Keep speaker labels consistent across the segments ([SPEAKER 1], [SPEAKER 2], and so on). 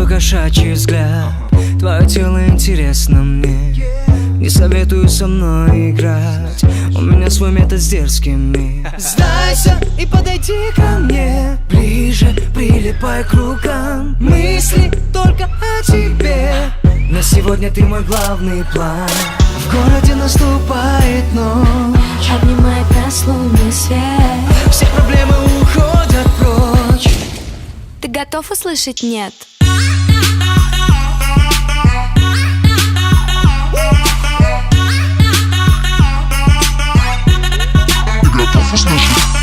[SPEAKER 1] твой кошачий взгляд, твое тело интересно мне. Не советую со мной играть, у меня свой метод с дерзкими. Сдайся и подойди ко мне ближе, прилипай к рукам. Мысли только о тебе, на сегодня ты мой главный план. В городе наступает ночь,
[SPEAKER 2] обнимает нас лунный свет.
[SPEAKER 1] все проблемы уходят прочь.
[SPEAKER 2] Ты готов услышать «нет»?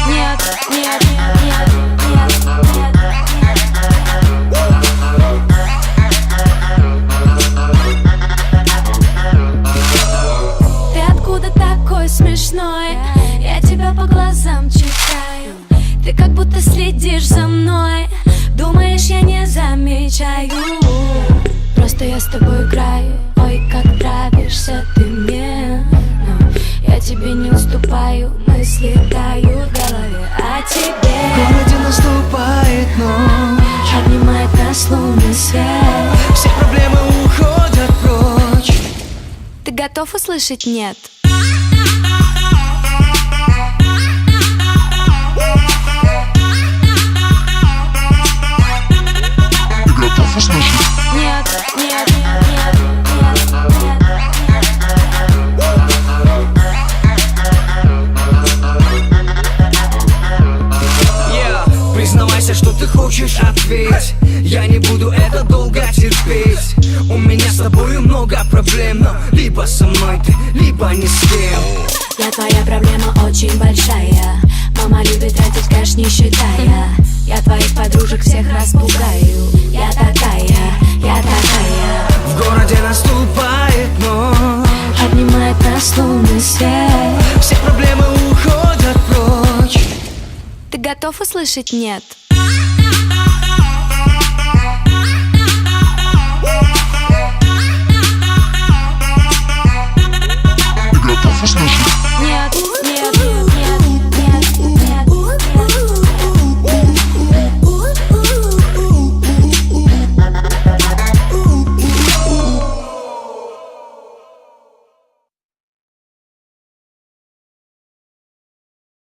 [SPEAKER 2] Нет, нет, нет, нет, нет, нет. Ты откуда такой смешной? Я тебя по глазам читаю. Ты как будто следишь за мной. Думаешь, я не замечаю? Просто я с тобой играю. Ой, как нравишься ты мне. Но я тебе не уступаю. Мысли тают в голове о тебе.
[SPEAKER 1] В городе наступает ночь,
[SPEAKER 2] обнимает нас лунный свет.
[SPEAKER 1] все проблемы уходят прочь.
[SPEAKER 2] Ты готов услышать «нет»? Нет, нет, нет, нет, нет,
[SPEAKER 1] Yeah. Признавайся, что ты хочешь, ответь. Я не буду это долго терпеть. У меня с тобою много проблем, но либо со мной ты, либо ни с кем.
[SPEAKER 2] Я твоя проблема очень большая. Мама любит тратить кэш, не считая. Я твоих подружек всех распугаю. Я такая, я такая.
[SPEAKER 1] В городе наступает ночь,
[SPEAKER 2] обнимает нас лунный свет.
[SPEAKER 1] все проблемы уходят прочь.
[SPEAKER 2] Ты готов услышать «нет»? Нет, нет.